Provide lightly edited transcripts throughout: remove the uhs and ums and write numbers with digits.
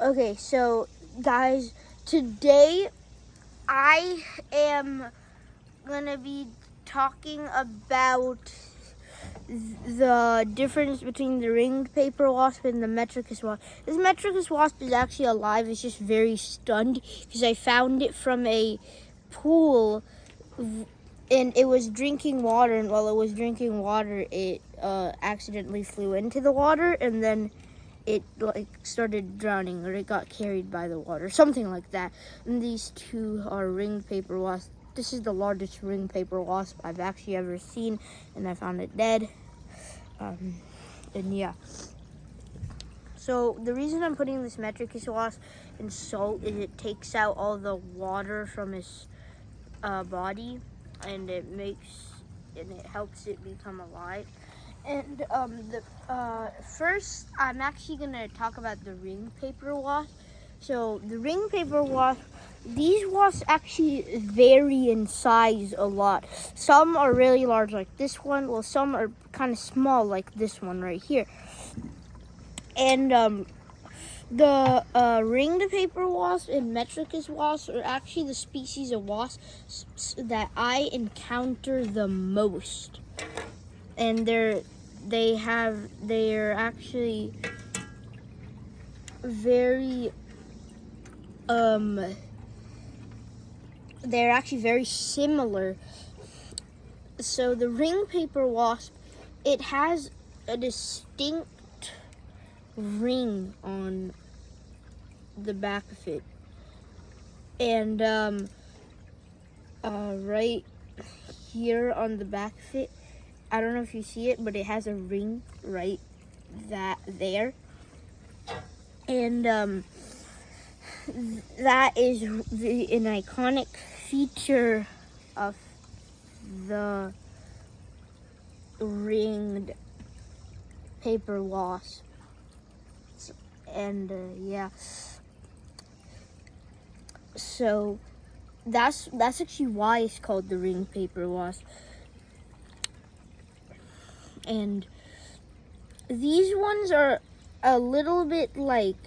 Okay, so guys, today I am gonna be talking about the difference between the ringed paper wasp and the Metricus wasp. This Metricus wasp is actually alive. It's just very stunned because I found it from a pool and it was drinking water, and while it was drinking water it accidentally flew into the water, and then it started drowning, or it got carried by the water, something like that. And these two are ringed paper wasps. This is the largest ringed paper wasp I've actually ever seen, and I found it dead. And yeah. So the reason I'm putting this Metricus wasp in salt is it takes out all the water from his body, and it helps it become alive. And first, I'm actually gonna talk about the ringed paper wasp. So the ringed paper wasp, these wasps actually vary in size a lot. Some are really large, like this one. Well, some are kind of small, like this one right here. And the ringed paper wasp and Metricus wasp are actually the species of wasps that I encounter the most. And they're actually very they're actually very similar. So the ringed paper wasp, it has a distinct ring on the back of it, and right here on the back of it, I don't know if you see it, but it has a ring right there. And that is an iconic feature of the ringed paper wasp. And yeah. So that's actually why it's called the ringed paper wasp. And these ones are a little bit like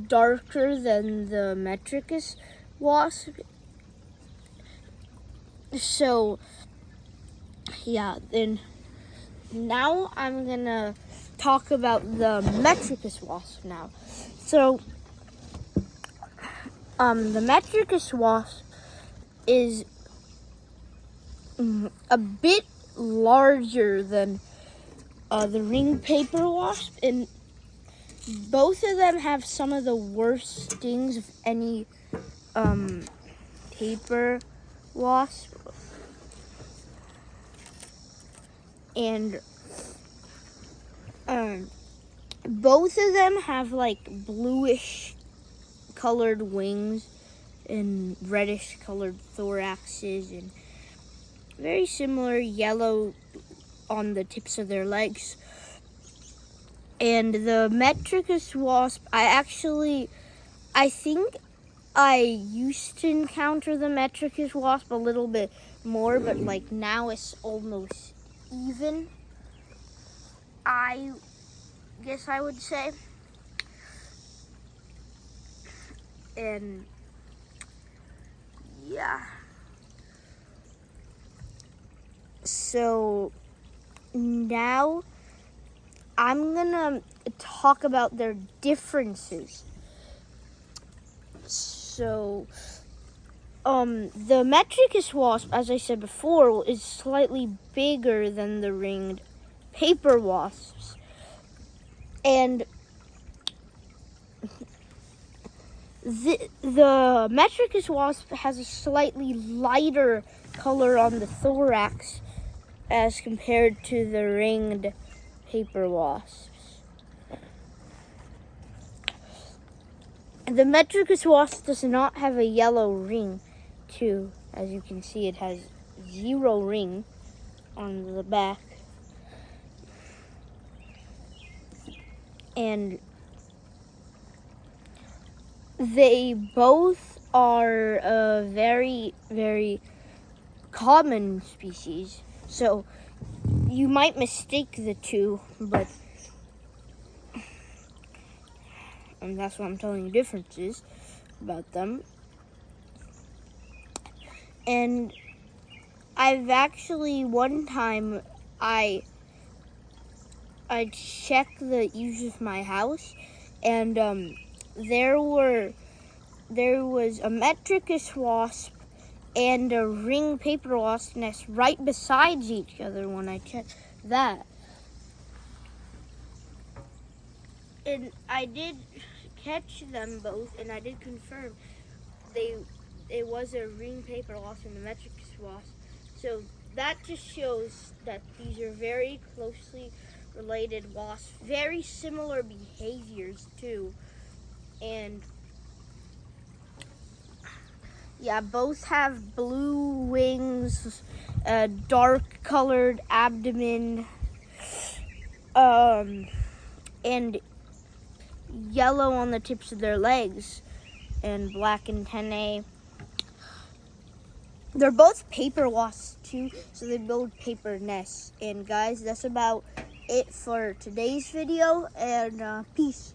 darker than the Metricus wasp. So yeah, then now I'm gonna talk about the Metricus wasp now. So the Metricus wasp is a bit larger than the ringed paper wasp, and both of them have some of the worst stings of any paper wasp. And both of them have like bluish colored wings and reddish colored thoraxes, and very similar yellow on the tips of their legs. And the Metricus wasp, I think I used to encounter the Metricus wasp a little bit more, but like now it's almost even, I guess I would say. And yeah. So now I'm gonna talk about their differences. So the Metricus wasp, as I said before, is slightly bigger than the ringed paper wasps. And the Metricus wasp has a slightly lighter color on the thorax as compared to the ringed paper wasps. The Metricus wasp does not have a yellow ring, too. As you can see, it has 0 ring on the back. And they both are a very, very common species. So you might mistake the two, but and that's what I'm telling you differences about them. And I've actually, one time, I checked the eaves of my house, and there was a Metricus wasp and a ringed paper wasp nest right beside each other when I checked that. And I did catch them both, and I did confirm it was a ringed paper wasp and a Metricus wasp. So that just shows that these are very closely related wasps, very similar behaviors too. And yeah, both have blue wings, a dark colored abdomen, and yellow on the tips of their legs, and black antennae. They're both paper wasps too, so they build paper nests. And guys, that's about it for today's video, and peace.